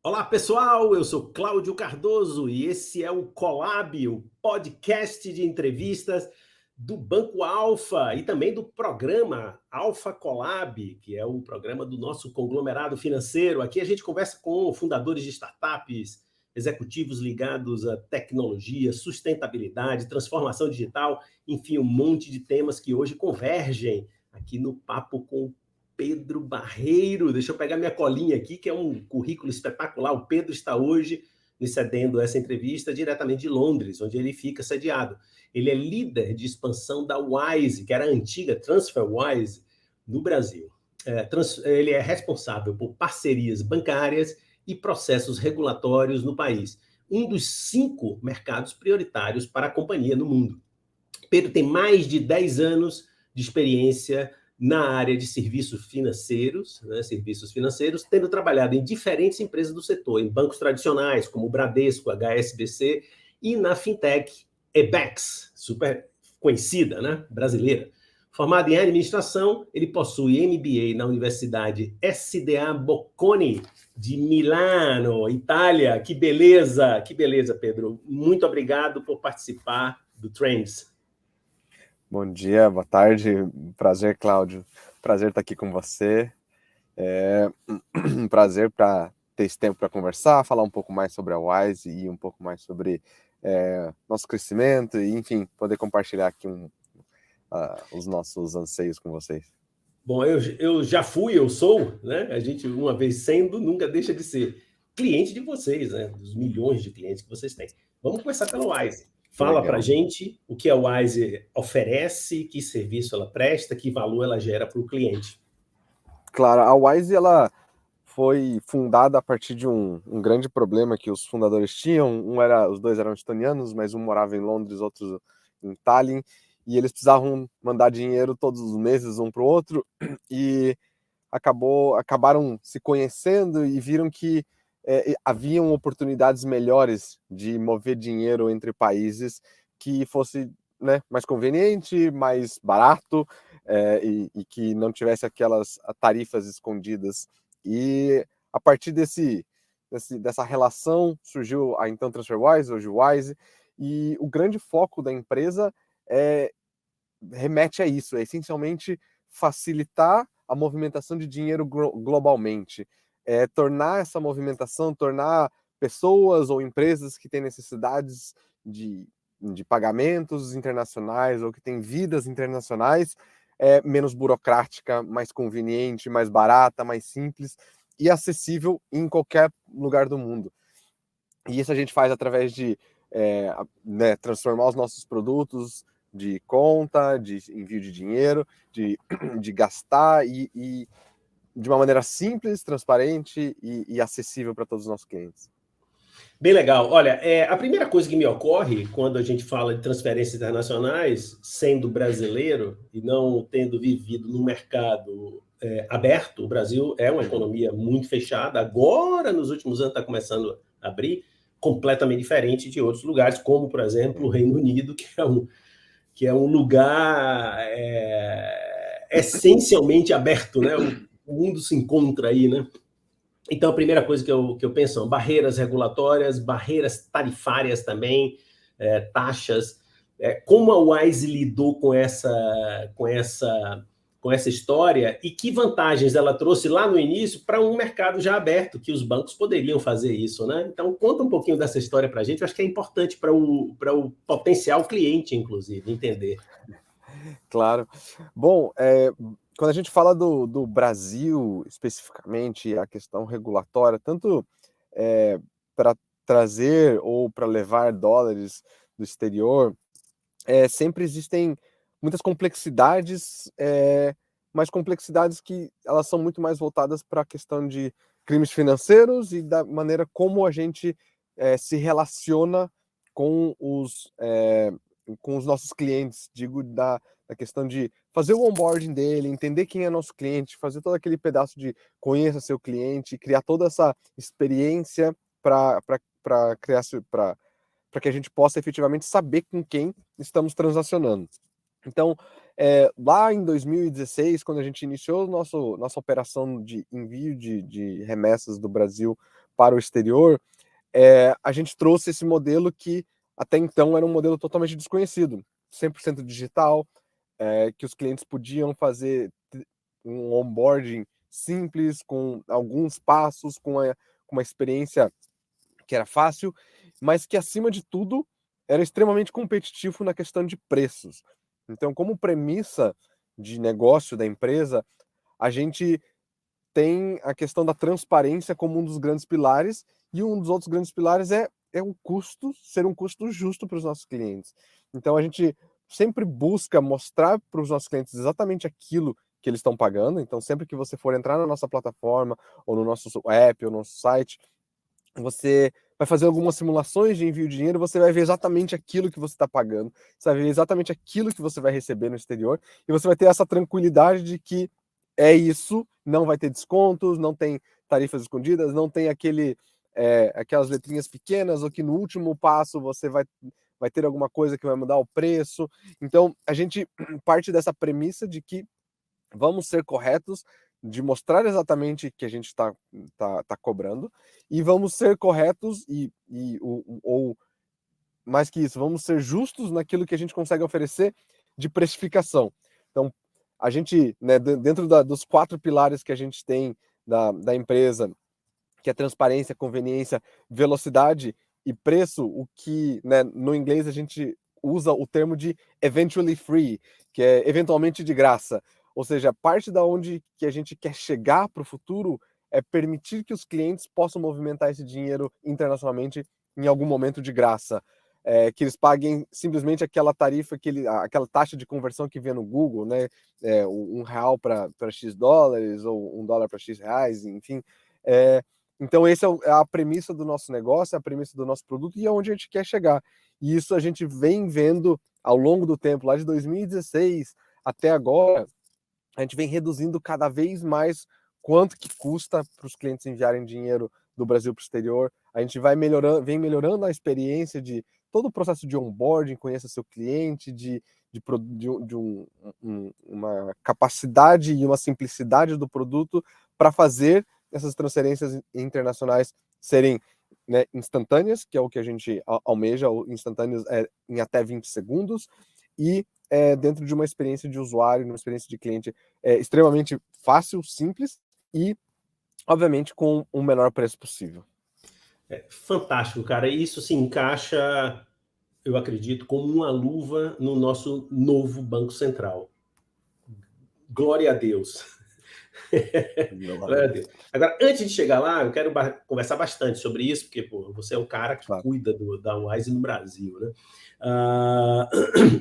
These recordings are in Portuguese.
Olá, pessoal. Eu sou Cláudio Cardoso e esse é o Colab, o podcast de entrevistas do Banco Alfa e também do programa Alfa Colab, que é o programa do nosso conglomerado financeiro. Aqui a gente conversa com fundadores de startups, executivos ligados à tecnologia, sustentabilidade, transformação digital, enfim, um monte de temas que hoje convergem aqui no Papo com Pedro Barreiro. Deixa eu pegar minha colinha aqui, que é um currículo espetacular. O Pedro está hoje me cedendo essa entrevista diretamente de Londres, onde ele fica sediado. Ele é líder de expansão da Wise, que era a antiga TransferWise, no Brasil. Ele é responsável por parcerias bancárias e processos regulatórios no país, um dos 5 mercados prioritários para a companhia no mundo. Pedro tem mais de 10 anos de experiência na área de serviços financeiros, tendo trabalhado em diferentes empresas do setor, em bancos tradicionais, como o Bradesco, HSBC, e na fintech Ebex, super conhecida, né, brasileira. Formado em administração, ele possui MBA na Universidade SDA Bocconi, de Milano, Itália. Que beleza, Pedro. Muito obrigado por participar do Trends. Bom dia, boa tarde, prazer, Cláudio, prazer estar aqui com você, é um prazer para ter esse tempo para conversar, falar um pouco mais sobre a Wise e um pouco mais sobre nosso crescimento e, enfim, poder compartilhar aqui os nossos anseios com vocês. Bom, eu já fui, eu sou, né? A gente, uma vez sendo, nunca deixa de ser cliente de vocês, né? Dos milhões de clientes que vocês têm. Vamos começar pela Wise. Fala para a gente o que a Wise oferece, que serviço ela presta, que valor ela gera para o cliente. Claro, a Wise ela foi fundada a partir de um grande problema que os fundadores tinham. Os dois eram estonianos, mas um morava em Londres, outro em Tallinn, e eles precisavam mandar dinheiro todos os meses um para o outro, e acabaram se conhecendo e viram que haviam oportunidades melhores de mover dinheiro entre países que fosse, né, mais conveniente, mais barato, e que não tivesse aquelas tarifas escondidas. E a partir dessa relação surgiu a então TransferWise, hoje Wise, e o grande foco da empresa remete a isso, é essencialmente facilitar a movimentação de dinheiro globalmente, tornar essa movimentação, tornar pessoas ou empresas que têm necessidades de pagamentos internacionais ou que têm vidas internacionais menos burocrática, mais conveniente, mais barata, mais simples e acessível em qualquer lugar do mundo. E isso a gente faz através de transformar os nossos produtos de conta, de envio de dinheiro, de gastar e de uma maneira simples, transparente e acessível para todos os nossos clientes. Bem legal. Olha, a primeira coisa que me ocorre quando a gente fala de transferências internacionais, sendo brasileiro e não tendo vivido num mercado aberto, o Brasil é uma economia muito fechada, agora nos últimos anos está começando a abrir, completamente diferente de outros lugares, como, por exemplo, o Reino Unido, que é um lugar essencialmente aberto, né? O mundo se encontra aí, né? Então, a primeira coisa que eu penso são barreiras regulatórias, barreiras tarifárias também, taxas. Como a Wise lidou com essa história e que vantagens ela trouxe lá no início para um mercado já aberto, que os bancos poderiam fazer isso, né? Então, conta um pouquinho dessa história para a gente. Eu acho que é importante para o potencial cliente, inclusive, entender. Claro. Bom, quando a gente fala do Brasil, especificamente, a questão regulatória, tanto para trazer ou para levar dólares do exterior, sempre existem muitas complexidades, mas complexidades que elas são muito mais voltadas para a questão de crimes financeiros e da maneira como a gente se relaciona com os nossos clientes, digo, da questão de fazer o onboarding dele, entender quem é nosso cliente, fazer todo aquele pedaço de conheça seu cliente, criar toda essa experiência para que a gente possa efetivamente saber com quem estamos transacionando. Então, lá em 2016, quando a gente iniciou nossa operação de envio de remessas do Brasil para o exterior, a gente trouxe esse modelo que até então era um modelo totalmente desconhecido, 100% digital, que os clientes podiam fazer um onboarding simples, com alguns passos, com uma experiência que era fácil, mas que, acima de tudo, era extremamente competitivo na questão de preços. Então, como premissa de negócio da empresa, a gente tem a questão da transparência como um dos grandes pilares, e um dos outros grandes pilares é o custo, ser um custo justo para os nossos clientes. Então, a gente sempre busca mostrar para os nossos clientes exatamente aquilo que eles estão pagando. Então, sempre que você for entrar na nossa plataforma, ou no nosso app, ou no nosso site, você vai fazer algumas simulações de envio de dinheiro, você vai ver exatamente aquilo que você está pagando, você vai ver exatamente aquilo que você vai receber no exterior, e você vai ter essa tranquilidade de que é isso, não vai ter descontos, não tem tarifas escondidas, não tem aquelas letrinhas pequenas, ou que no último passo você vai ter alguma coisa que vai mudar o preço. Então, a gente parte dessa premissa de que vamos ser corretos, de mostrar exatamente que a gente está cobrando, e vamos ser corretos ou mais que isso, vamos ser justos naquilo que a gente consegue oferecer de precificação. Então, a gente, né, dentro dos 4 pilares que a gente tem da empresa, que é transparência, conveniência, velocidade e preço, o que, né, no inglês a gente usa o termo de eventually free, que é eventualmente de graça. Ou seja, parte da onde que a gente quer chegar para o futuro é permitir que os clientes possam movimentar esse dinheiro internacionalmente em algum momento de graça. Que eles paguem simplesmente aquela tarifa, aquela taxa de conversão que vê no Google, né? R$ 1 para X dólares, ou $1 para X reais, enfim. Então, essa é a premissa do nosso negócio, é a premissa do nosso produto, e é onde a gente quer chegar. E isso a gente vem vendo ao longo do tempo, lá de 2016 até agora, a gente vem reduzindo cada vez mais quanto que custa para os clientes enviarem dinheiro do Brasil para o exterior. A gente vem melhorando a experiência de todo o processo de onboarding, conheça seu cliente, uma capacidade e uma simplicidade do produto para fazer essas transferências internacionais serem, né, instantâneas, que é o que a gente almeja, instantâneas em até 20 segundos, e dentro de uma experiência de usuário, uma experiência de cliente extremamente fácil, simples e, obviamente, com o menor preço possível. Fantástico, cara. Isso se encaixa, eu acredito, como uma luva no nosso novo Banco Central. Glória a Deus. Glória a Deus. Agora, antes de chegar lá, eu quero conversar bastante sobre isso, porque você é o cara que cuida da Wise no Brasil, né?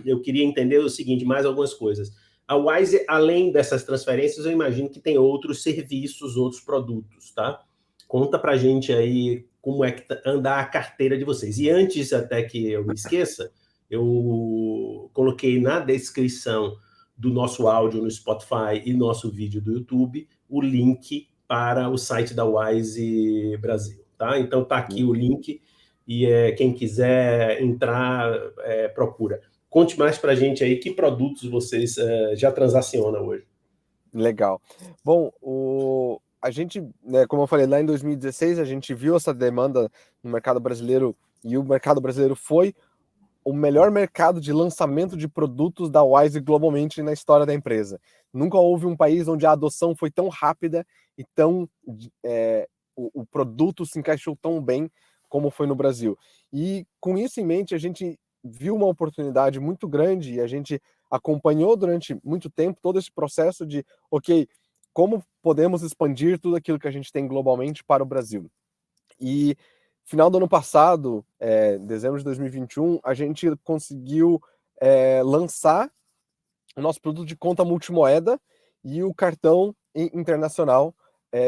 Eu queria entender o seguinte, mais algumas coisas. A Wise, além dessas transferências, eu imagino que tem outros serviços, outros produtos, tá? Conta pra gente aí como é que anda a carteira de vocês. E antes até que eu me esqueça, eu coloquei na descrição do nosso áudio no Spotify e nosso vídeo do YouTube o link para o site da Wise Brasil, tá? Então tá aqui o link, e quem quiser entrar, procura. Conte mais pra gente aí que produtos vocês já transacionam hoje. Legal. Bom, a gente, né, como eu falei, lá em 2016, a gente viu essa demanda no mercado brasileiro, e o mercado brasileiro foi o melhor mercado de lançamento de produtos da Wise globalmente na história da empresa. Nunca houve um país onde a adoção foi tão rápida e o produto se encaixou tão bem como foi no Brasil. E com isso em mente, a gente viu uma oportunidade muito grande, e a gente acompanhou durante muito tempo todo esse processo de, ok, como podemos expandir tudo aquilo que a gente tem globalmente para o Brasil. E final do ano passado, dezembro de 2021, a gente conseguiu lançar o nosso produto de conta multimoeda e o cartão internacional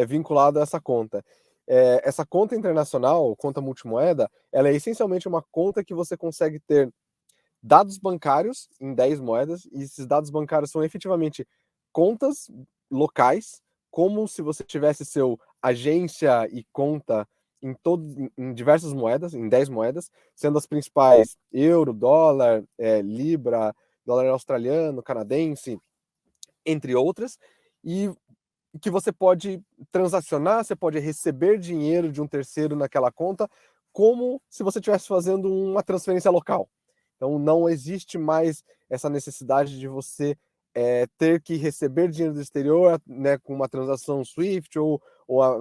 vinculado a essa conta. Essa conta internacional, conta multimoeda, ela é essencialmente uma conta que você consegue ter dados bancários em 10 moedas, e esses dados bancários são efetivamente contas locais, como se você tivesse seu agência e conta em diversas moedas, em 10 moedas, sendo as principais euro, dólar, libra, dólar australiano, canadense, entre outras. E que você pode transacionar, você pode receber dinheiro de um terceiro naquela conta, como se você estivesse fazendo uma transferência local. Então, não existe mais essa necessidade de você ter que receber dinheiro do exterior, né, com uma transação SWIFT ou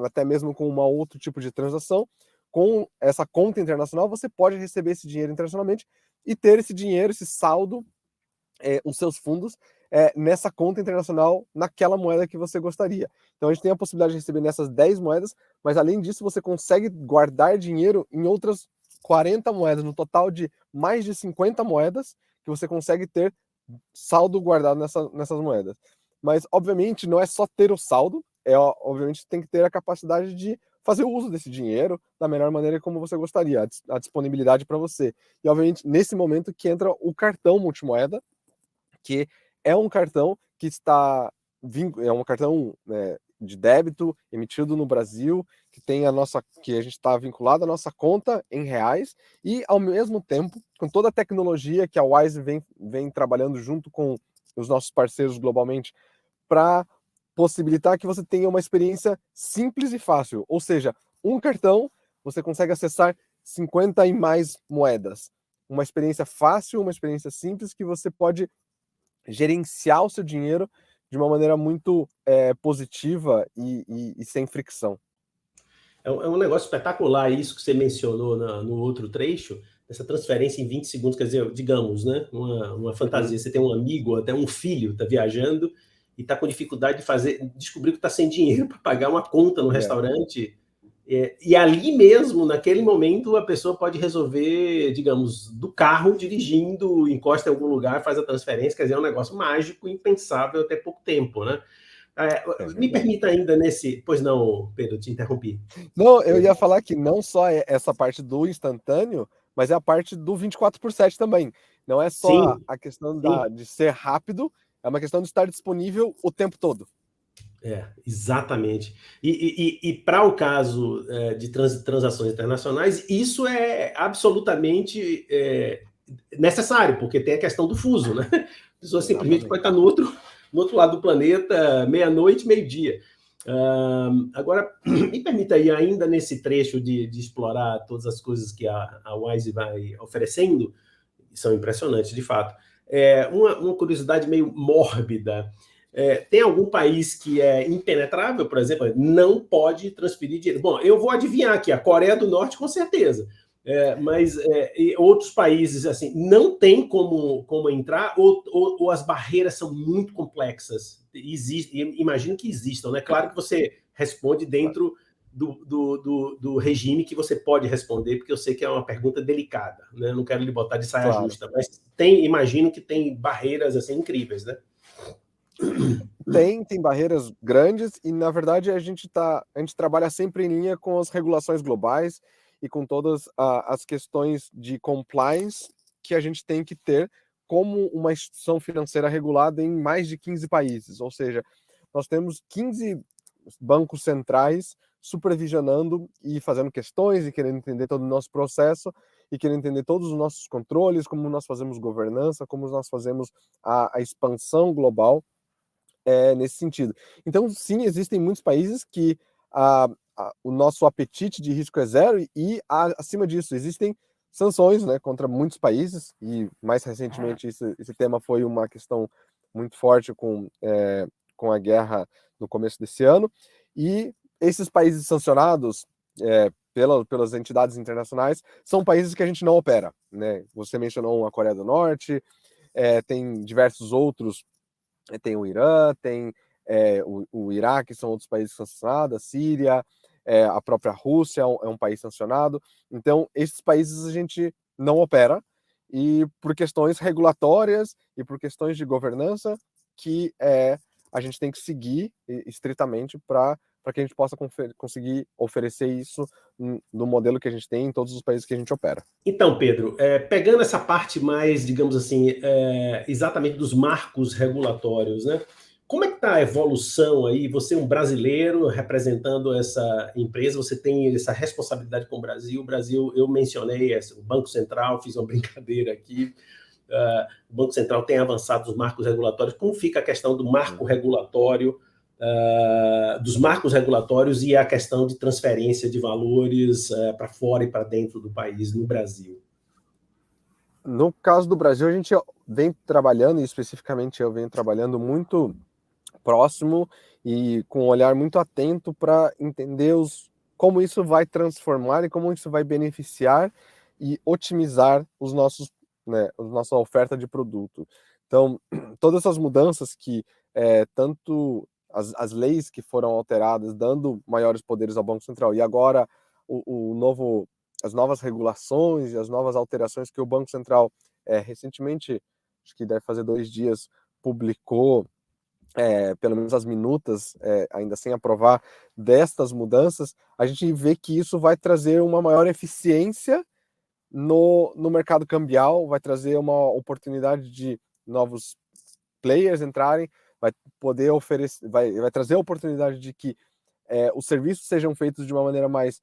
até mesmo com um outro tipo de transação. Com essa conta internacional, você pode receber esse dinheiro internacionalmente e ter esse dinheiro, esse saldo, os seus fundos, nessa conta internacional, naquela moeda que você gostaria. Então, a gente tem a possibilidade de receber nessas 10 moedas, mas além disso, você consegue guardar dinheiro em outras 40 moedas, no total de mais de 50 moedas, que você consegue ter saldo guardado nessas moedas. Mas, obviamente, não é só ter o saldo, obviamente tem que ter a capacidade de fazer o uso desse dinheiro da melhor maneira como você gostaria, a disponibilidade para você. E, obviamente, nesse momento que entra o cartão multimoeda, que é um cartão que é um cartão, né, de débito emitido no Brasil, que a gente está vinculado à nossa conta em reais, e ao mesmo tempo, com toda a tecnologia que a Wise vem trabalhando junto com os nossos parceiros globalmente, para possibilitar que você tenha uma experiência simples e fácil. Ou seja, um cartão, você consegue acessar 50 e mais moedas. Uma experiência fácil, uma experiência simples, que você pode gerenciar o seu dinheiro de uma maneira muito positiva e sem fricção. É um negócio espetacular isso que você mencionou no outro trecho, essa transferência em 20 segundos, quer dizer, digamos, né, uma fantasia, você tem um amigo, até um filho, está viajando e está com dificuldade de descobrir que está sem dinheiro para pagar uma conta no restaurante, e ali mesmo, naquele momento, a pessoa pode resolver, digamos, do carro, dirigindo, encosta em algum lugar, faz a transferência, quer dizer, é um negócio mágico, impensável até pouco tempo, né? Me permita ainda Pois não, Pedro, te interrompi. Não, eu ia falar que não só é essa parte do instantâneo, mas é a parte do 24/7 também. Não é só a questão de ser rápido, é uma questão de estar disponível o tempo todo. Exatamente. E para o caso de transações internacionais, isso é absolutamente necessário, porque tem a questão do fuso, né? A pessoa simplesmente pode estar no outro lado do planeta, meia-noite, meio-dia. Agora, me permita aí, ainda nesse trecho de explorar todas as coisas que a Wise vai oferecendo, são impressionantes, de fato. Uma curiosidade meio mórbida. Tem algum país que é impenetrável, por exemplo, não pode transferir dinheiro? Bom, eu vou adivinhar aqui, a Coreia do Norte, com certeza. Mas outros países, assim, não tem como entrar, ou as barreiras são muito complexas? Imagino que existam, né? Claro que você responde dentro do regime que você pode responder, porque eu sei que é uma pergunta delicada, né? Não quero lhe botar de saia justa, mas imagino que tem barreiras assim incríveis, né? Tem barreiras grandes e, na verdade, a gente trabalha sempre em linha com as regulações globais e com todas as questões de compliance que a gente tem que ter como uma instituição financeira regulada em mais de 15 países. Ou seja, nós temos 15 bancos centrais supervisionando e fazendo questões e querendo entender todo o nosso processo e querendo entender todos os nossos controles, como nós fazemos governança, como nós fazemos a expansão global nesse sentido. Então, sim, existem muitos países que o nosso apetite de risco é zero e acima disso, existem sanções, né, contra muitos países, e mais recentemente esse tema foi uma questão muito forte com a guerra no começo desse ano, e esses países sancionados pelas entidades internacionais são países que a gente não opera, né? Você mencionou a Coreia do Norte, tem diversos outros, tem o Irã, tem o Iraque, são outros países sancionados, a Síria, a própria Rússia é um país sancionado. Então, esses países a gente não opera, e por questões regulatórias e por questões de governança que a gente tem que seguir estritamente para que a gente possa conseguir oferecer isso no modelo que a gente tem em todos os países que a gente opera. Então, Pedro, pegando essa parte mais, digamos assim, exatamente dos marcos regulatórios, né? Como é que está a evolução aí? Você é um brasileiro representando essa empresa, você tem essa responsabilidade com o Brasil. O Brasil, eu mencionei o Banco Central, fiz uma brincadeira aqui. O Banco Central tem avançado os marcos regulatórios. Como fica a questão do marco regulatório dos marcos regulatórios e a questão de transferência de valores para fora e para dentro do país, no Brasil? No caso do Brasil, a gente vem trabalhando, e especificamente eu venho trabalhando muito próximo e com um olhar muito atento para entender como isso vai transformar e como isso vai beneficiar e otimizar a nossa oferta de produto. Então, todas essas mudanças que tanto as leis que foram alteradas, dando maiores poderes ao Banco Central, e agora as novas regulações e as novas alterações que o Banco Central recentemente, acho que deve fazer 2 dias, publicou pelo menos as minutas, ainda sem aprovar, destas mudanças, a gente vê que isso vai trazer uma maior eficiência no mercado cambial, vai trazer uma oportunidade de novos players entrarem, vai poder oferecer, vai trazer a oportunidade de que os serviços sejam feitos de uma maneira mais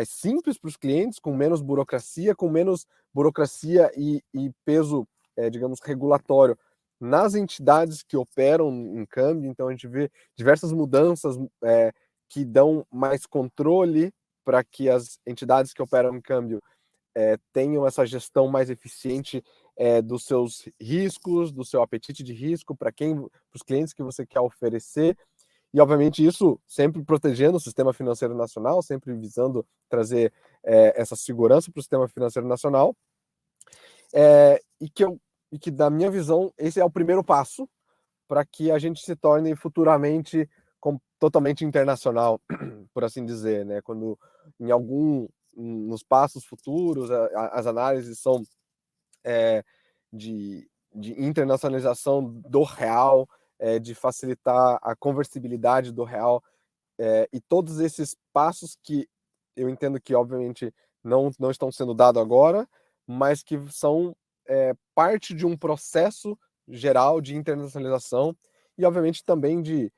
simples para os clientes, com menos burocracia e peso, digamos, regulatório nas entidades que operam em câmbio. Então a gente vê diversas mudanças que dão mais controle para que as entidades que operam em câmbio tenham essa gestão mais eficiente dos seus riscos, do seu apetite de risco, para os clientes que você quer oferecer. E, obviamente, isso sempre protegendo o sistema financeiro nacional, sempre visando trazer essa segurança para o sistema financeiro nacional. E que, da minha visão, esse é o primeiro passo para que a gente se torne futuramente totalmente internacional, por assim dizer, né? Quando nos passos futuros, as análises são de internacionalização do real, de facilitar a conversibilidade do real, e todos esses passos que eu entendo que, obviamente, não estão sendo dados agora, mas que são parte de um processo geral de internacionalização e, obviamente, também de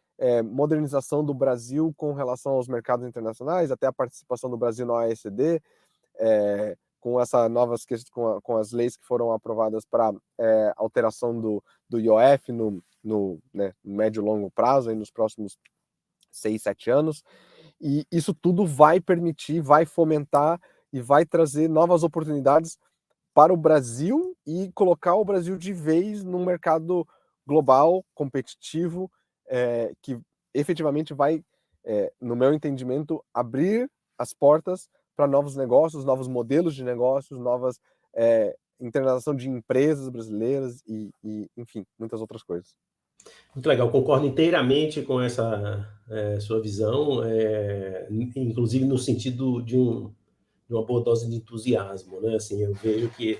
modernização do Brasil com relação aos mercados internacionais, até a participação do Brasil na OECD, com essa novas com as leis que foram aprovadas para alteração do IOF no médio e longo prazo, aí nos próximos 6, 7 anos. E isso tudo vai permitir, vai fomentar e vai trazer novas oportunidades para o Brasil e colocar o Brasil de vez num mercado global, competitivo, que efetivamente vai, no meu entendimento, abrir as portas para novos negócios, novos modelos de negócios, novas internalização de empresas brasileiras e, enfim, muitas outras coisas. Muito legal, concordo inteiramente com essa sua visão, inclusive no sentido de uma boa dose de entusiasmo, né? Assim, eu vejo que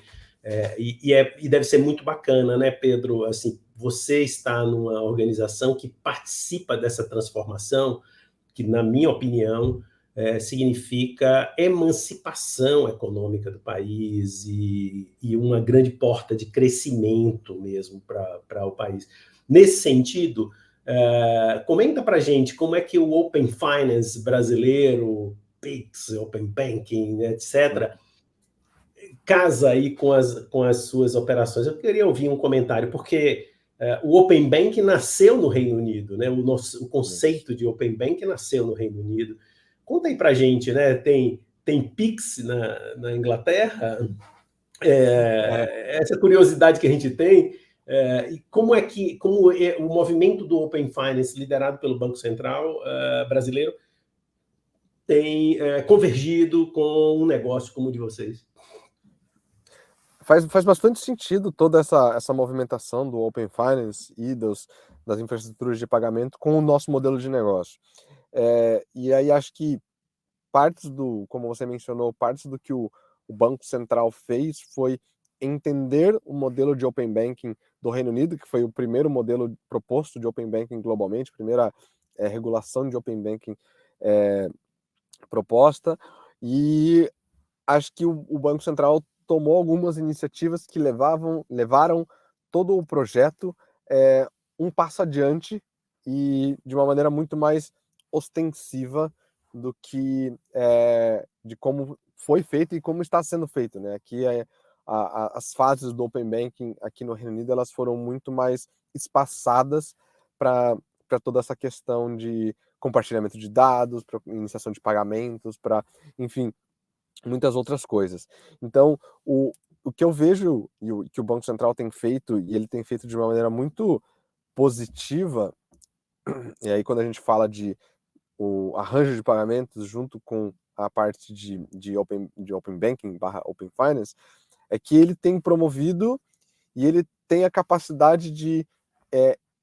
e deve ser muito bacana, né, Pedro? Assim, você está numa organização que participa dessa transformação, que, na minha opinião, significa emancipação econômica do país e uma grande porta de crescimento mesmo para o país. Nesse sentido, comenta para a gente como é que o Open Finance brasileiro, Pix, Open Banking, etc., casa aí com as suas operações. Eu queria ouvir um comentário, porque o Open Banking nasceu no Reino Unido, né? O conceito de Open Banking nasceu no Reino Unido. Conta aí para a gente, né? Tem Pix na Inglaterra, essa curiosidade que a gente tem, e como é o movimento do Open Finance, liderado pelo Banco Central brasileiro, tem convergido com um negócio como o de vocês. Faz bastante sentido toda essa movimentação do Open Finance e das infraestruturas de pagamento com o nosso modelo de negócio. E aí acho que como você mencionou, partes do que o Banco Central fez foi entender o modelo de Open Banking do Reino Unido, que foi o primeiro modelo proposto de Open Banking globalmente, a primeira regulação de Open Banking proposta, e acho que o Banco Central tomou algumas iniciativas que levaram todo o projeto um passo adiante e de uma maneira muito mais ostensiva do que de como foi feito e como está sendo feito, né? Aqui as fases do Open Banking aqui no Reino Unido, elas foram muito mais espaçadas para para toda essa questão de compartilhamento de dados, para iniciação de pagamentos, para, enfim, muitas outras coisas. Então, o que eu vejo e o que o Banco Central tem feito, e ele tem feito de uma maneira muito positiva, e aí quando a gente fala de o arranjo de pagamentos junto com a parte de open banking / open finance, é que ele tem promovido e ele tem a capacidade de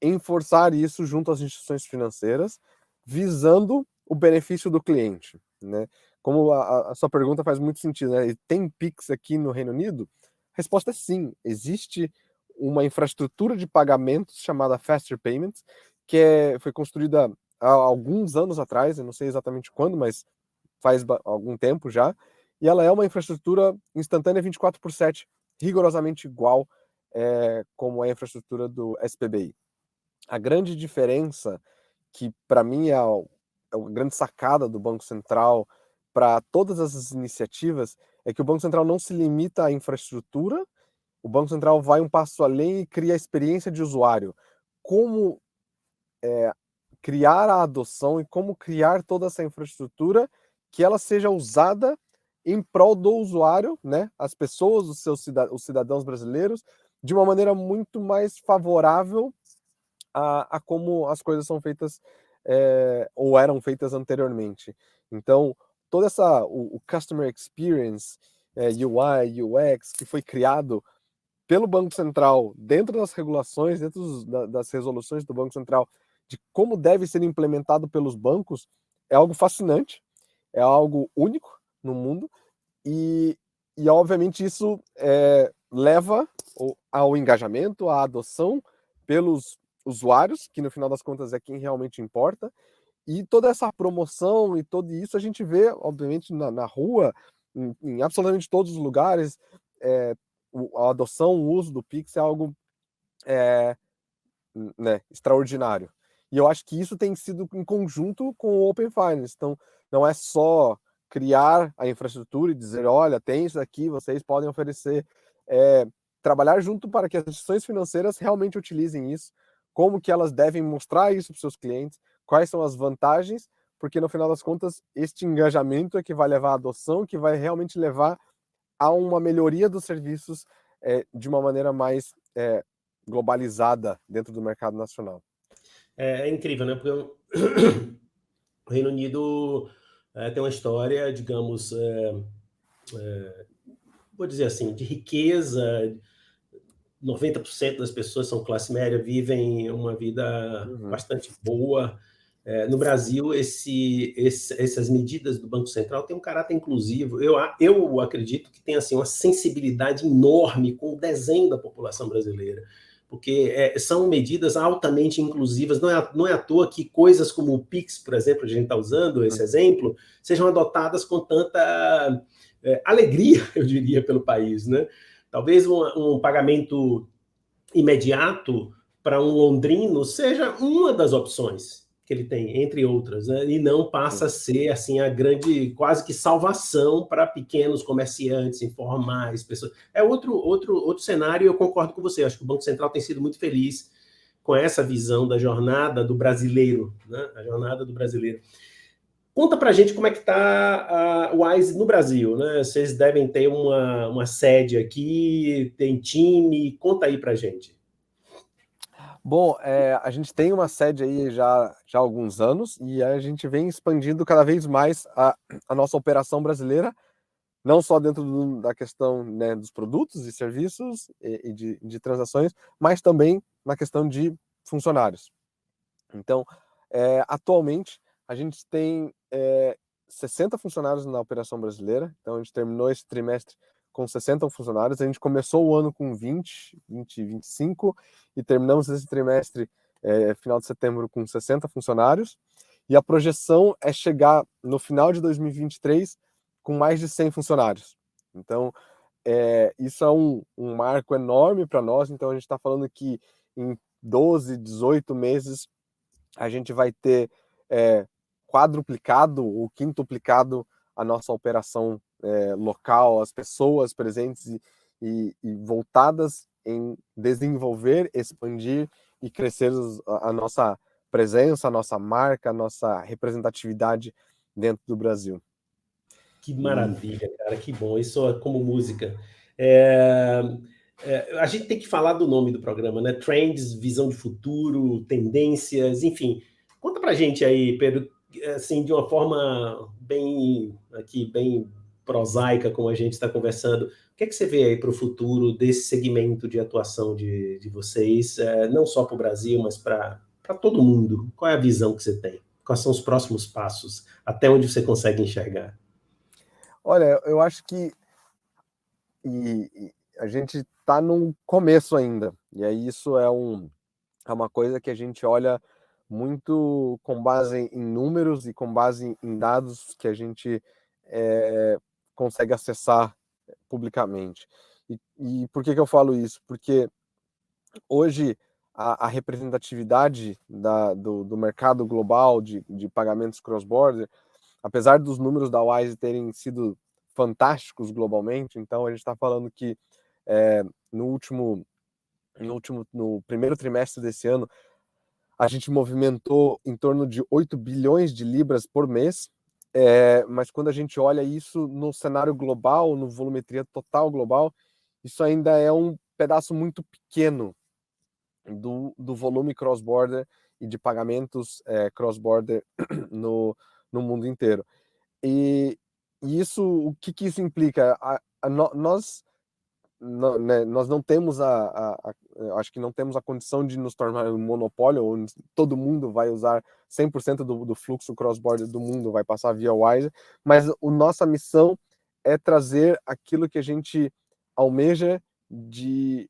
enforçar isso junto às instituições financeiras, visando o benefício do cliente, né? Como a sua pergunta faz muito sentido, né? Tem Pix aqui no Reino Unido? A resposta é sim. Existe uma infraestrutura de pagamentos chamada Faster Payments, que foi construída há alguns anos atrás, eu não sei exatamente quando, mas faz algum tempo já, e ela é uma infraestrutura instantânea 24/7, rigorosamente igual como é a infraestrutura do SPBI. A grande diferença, que para mim é a grande sacada do Banco Central para todas essas iniciativas, é que o Banco Central não se limita à infraestrutura, o Banco Central vai um passo além e cria a experiência de usuário. Como criar a adoção e como criar toda essa infraestrutura que ela seja usada em prol do usuário, né? As pessoas, os cidadãos brasileiros, de uma maneira muito mais favorável a como as coisas são feitas ou eram feitas anteriormente. Então, toda o Customer Experience, UI, UX, que foi criado pelo Banco Central, dentro das regulações, dentro das resoluções do Banco Central, de como deve ser implementado pelos bancos, é algo fascinante, é algo único no mundo, e obviamente isso leva ao engajamento, à adoção pelos usuários, que no final das contas é quem realmente importa, e toda essa promoção e tudo isso a gente vê, obviamente, na rua, em absolutamente todos os lugares. A adoção, o uso do Pix é algo né, extraordinário. E eu acho que isso tem sido em conjunto com o Open Finance. Então, não é só criar a infraestrutura e dizer, olha, tem isso aqui, vocês podem oferecer. Trabalhar junto para que as instituições financeiras realmente utilizem isso, como que elas devem mostrar isso para os seus clientes, quais são as vantagens, porque no final das contas, este engajamento é que vai levar à adoção, que vai realmente levar a uma melhoria dos serviços de uma maneira mais globalizada dentro do mercado nacional. É incrível, né? Porque o Reino Unido tem uma história, digamos, vou dizer assim, de riqueza. 90% das pessoas são classe média, vivem uma vida bastante boa. No Brasil, essas medidas do Banco Central têm um caráter inclusivo. Eu acredito que tem assim, uma sensibilidade enorme com o desenho da população brasileira, porque são medidas altamente inclusivas. Não é à toa que coisas como o Pix, por exemplo, a gente está usando esse exemplo, sejam adotadas com tanta alegria, eu diria, pelo país, né? Talvez um pagamento imediato para um londrino seja uma das opções que ele tem, entre outras, né? E não passa a ser assim a grande, quase que salvação para pequenos comerciantes informais, pessoas. É outro cenário, eu concordo com você. Acho que o Banco Central tem sido muito feliz com essa visão da jornada do brasileiro, né? A jornada do brasileiro. Conta pra gente como é que está a Wise no Brasil, né? Vocês devem ter uma sede aqui, tem time, conta aí pra gente. Bom, a gente tem uma sede aí já há alguns anos e a gente vem expandindo cada vez mais a nossa operação brasileira, não só dentro da questão, né, dos produtos e serviços e de transações, mas também na questão de funcionários. Então, atualmente, a gente tem 60 funcionários na operação brasileira, então a gente terminou esse trimestre com 60 funcionários, a gente começou o ano com 20, 25, e terminamos esse trimestre, final de setembro, com 60 funcionários, e a projeção é chegar no final de 2023 com mais de 100 funcionários. Então, isso é um marco enorme para nós, então a gente está falando que em 12, 18 meses a gente vai ter quadruplicado ou quintuplicado a nossa operação local, as pessoas presentes e voltadas em desenvolver, expandir e crescer a nossa presença, a nossa marca, a nossa representatividade dentro do Brasil. Que maravilha, cara, que bom. Isso é como música. É, a gente tem que falar do nome do programa, né? Trends, visão de futuro, tendências, enfim. Conta pra gente aí, Pedro, assim, de uma forma bem aqui, bem prosaica, como a gente está conversando. O que é que você vê aí para o futuro desse segmento de atuação de vocês, não só para o Brasil, mas para todo mundo? Qual é a visão que você tem? Quais são os próximos passos? Até onde você consegue enxergar? Olha, eu acho que a gente está no começo ainda, e aí isso é uma coisa que a gente olha muito com base em números e com base em dados que a gente consegue acessar publicamente. E por que eu falo isso? Porque hoje a representatividade do mercado global de pagamentos cross-border, apesar dos números da Wise terem sido fantásticos globalmente, então a gente está falando que no primeiro trimestre desse ano, a gente movimentou em torno de 8 bilhões de libras por mês, mas quando a gente olha isso no cenário global, no volumetria total global, isso ainda é um pedaço muito pequeno do volume cross-border e de pagamentos cross-border no mundo inteiro. E isso, o que isso implica? Nós não temos acho que não temos a condição de nos tornar um monopólio, onde todo mundo vai usar 100% do fluxo cross-border do mundo, vai passar via Wise, mas a nossa missão é trazer aquilo que a gente almeja de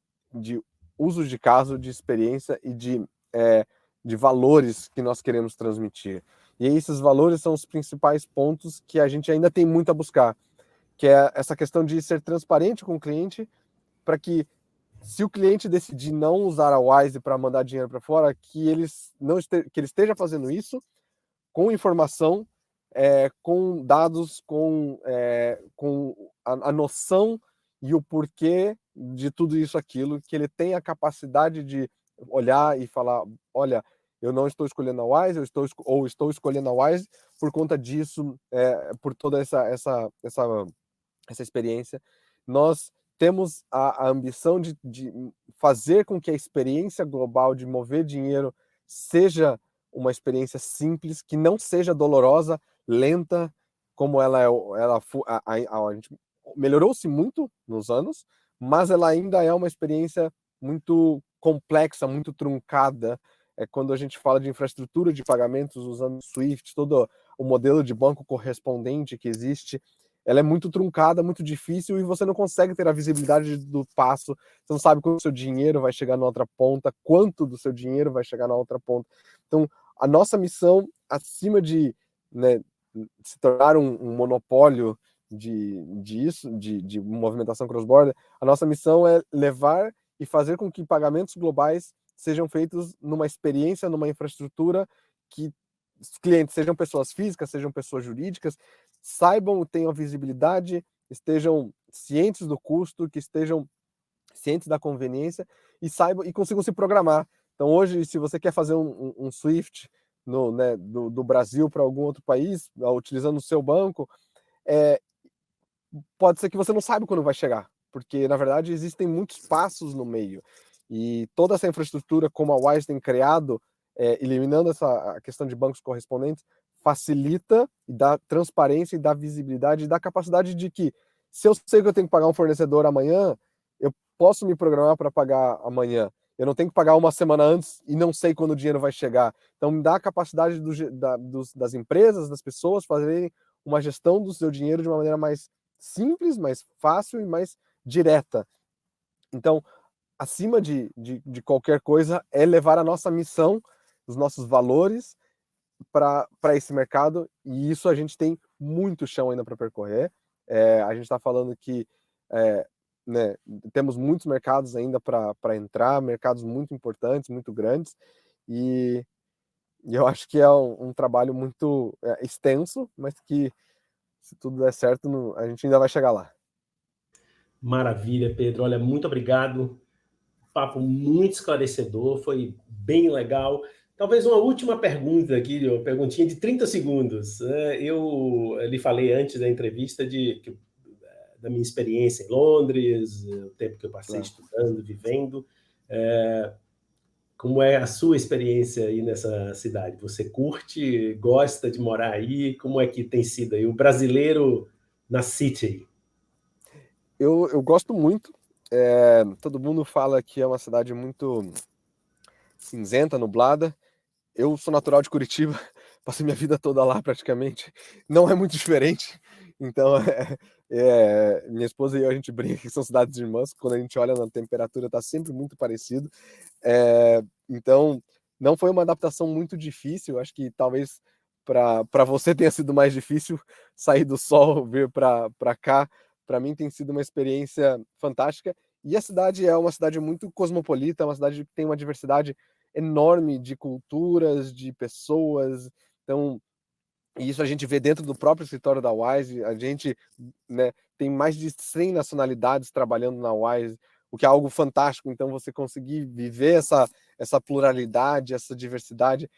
uso de caso, de experiência e de valores que nós queremos transmitir. E esses valores são os principais pontos que a gente ainda tem muito a buscar, que é essa questão de ser transparente com o cliente, para que, se o cliente decidir não usar a Wise para mandar dinheiro para fora, que ele esteja fazendo isso com informação, com dados, com a noção e o porquê de tudo isso, aquilo, que ele tenha a capacidade de olhar e falar, olha, eu não estou escolhendo a Wise, estou escolhendo a Wise por conta disso, por toda essa experiência. Nós temos a ambição de fazer com que a experiência global de mover dinheiro seja uma experiência simples, que não seja dolorosa, lenta, como a gente melhorou-se muito nos anos, mas ela ainda é uma experiência muito complexa, muito truncada. Quando a gente fala de infraestrutura de pagamentos usando SWIFT, todo o modelo de banco correspondente que existe, ela é muito truncada, muito difícil, e você não consegue ter a visibilidade do passo, você não sabe quando o seu dinheiro vai chegar na outra ponta, quanto do seu dinheiro vai chegar na outra ponta. Então, a nossa missão, acima de, né, se tornar um monopólio de movimentação cross-border, a nossa missão é levar e fazer com que pagamentos globais sejam feitos numa experiência, numa infraestrutura que os clientes sejam pessoas físicas, sejam pessoas jurídicas, saibam, tenham visibilidade, estejam cientes do custo, que estejam cientes da conveniência e saibam e consigam se programar. Então, hoje, se você quer fazer um SWIFT do Brasil para algum outro país, utilizando o seu banco, pode ser que você não saiba quando vai chegar, porque, na verdade, existem muitos passos no meio. E toda essa infraestrutura, como a Wise tem criado, eliminando a questão de bancos correspondentes, facilita e dá transparência e dá visibilidade e dá capacidade de que, se eu sei que eu tenho que pagar um fornecedor amanhã, eu posso me programar para pagar amanhã. Eu não tenho que pagar uma semana antes e não sei quando o dinheiro vai chegar. Então, me dá a capacidade das empresas, das pessoas fazerem uma gestão do seu dinheiro de uma maneira mais simples, mais fácil e mais direta. Então, acima de qualquer coisa, é levar a nossa missão, os nossos valores para esse mercado, e isso a gente tem muito chão ainda para percorrer. A gente está falando que né, temos muitos mercados ainda para entrar, mercados muito importantes, muito grandes, e eu acho que é um trabalho muito extenso, mas que, se tudo der certo, a gente ainda vai chegar lá. Maravilha, Pedro. Olha, muito obrigado. Papo muito esclarecedor, foi bem legal. Então, Talvez uma última pergunta aqui, uma perguntinha de 30 segundos. Eu lhe falei antes da entrevista da minha experiência em Londres, o tempo que eu passei estudando, vivendo. Como é a sua experiência aí nessa cidade? Você curte, gosta de morar aí? Como é que tem sido aí o brasileiro na City? Eu gosto muito. Todo mundo fala que é uma cidade muito cinzenta, nublada. Eu sou natural de Curitiba, passei minha vida toda lá praticamente. Não é muito diferente. Então, minha esposa e eu, a gente brinca que são cidades irmãs. Quando a gente olha na temperatura, está sempre muito parecido. Então, não foi uma adaptação muito difícil. Acho que talvez para você tenha sido mais difícil sair do sol, vir para cá. Para mim tem sido uma experiência fantástica. E a cidade é uma cidade muito cosmopolita, uma cidade que tem uma diversidade enorme de culturas, de pessoas. Então, isso a gente vê dentro do próprio escritório da Wise. A gente, né, tem mais de 100 nacionalidades trabalhando na Wise, o que é algo fantástico. Então, você conseguir viver essa pluralidade, essa diversidade,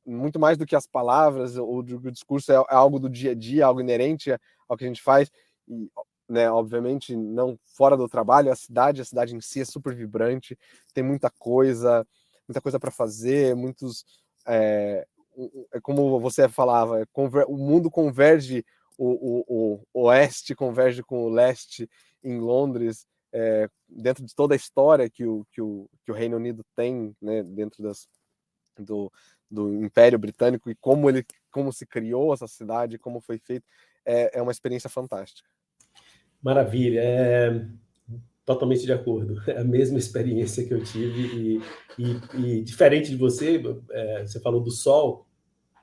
muito mais do que as palavras ou do discurso, é algo do dia a dia, algo inerente ao que a gente faz. E, né, obviamente, não fora do trabalho, a cidade em si é super vibrante, tem muita coisa para fazer, como você falava, o mundo converge, o oeste converge com o leste em Londres, dentro de toda a história que o Reino Unido tem, né, dentro do Império Britânico, e como se criou essa cidade, como foi feito, é uma experiência fantástica. Maravilha, totalmente de acordo. É a mesma experiência que eu tive e diferente de você, você falou do sol.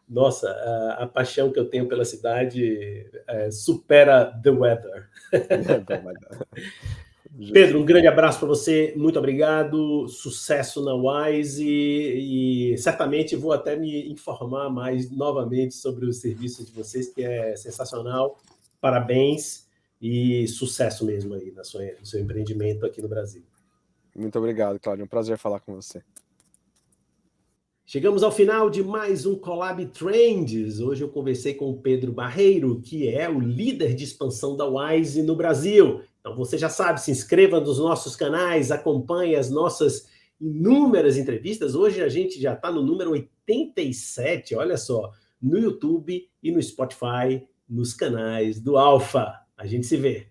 Nossa, a paixão que eu tenho pela cidade supera the weather. Pedro, um grande abraço para você, muito obrigado, sucesso na Wise e certamente vou até me informar mais novamente sobre o serviço de vocês, que é sensacional. Parabéns e sucesso mesmo aí no seu empreendimento aqui no Brasil. Muito obrigado, Cláudio, é um prazer falar com você. Chegamos ao final de mais um Collab Trends. Hoje eu conversei com o Pedro Barreiro, que é o líder de expansão da Wise no Brasil. Então você já sabe, se inscreva nos nossos canais, acompanhe as nossas inúmeras entrevistas. Hoje a gente já está no número 87, olha só, no YouTube e no Spotify, nos canais do Alfa. A gente se vê.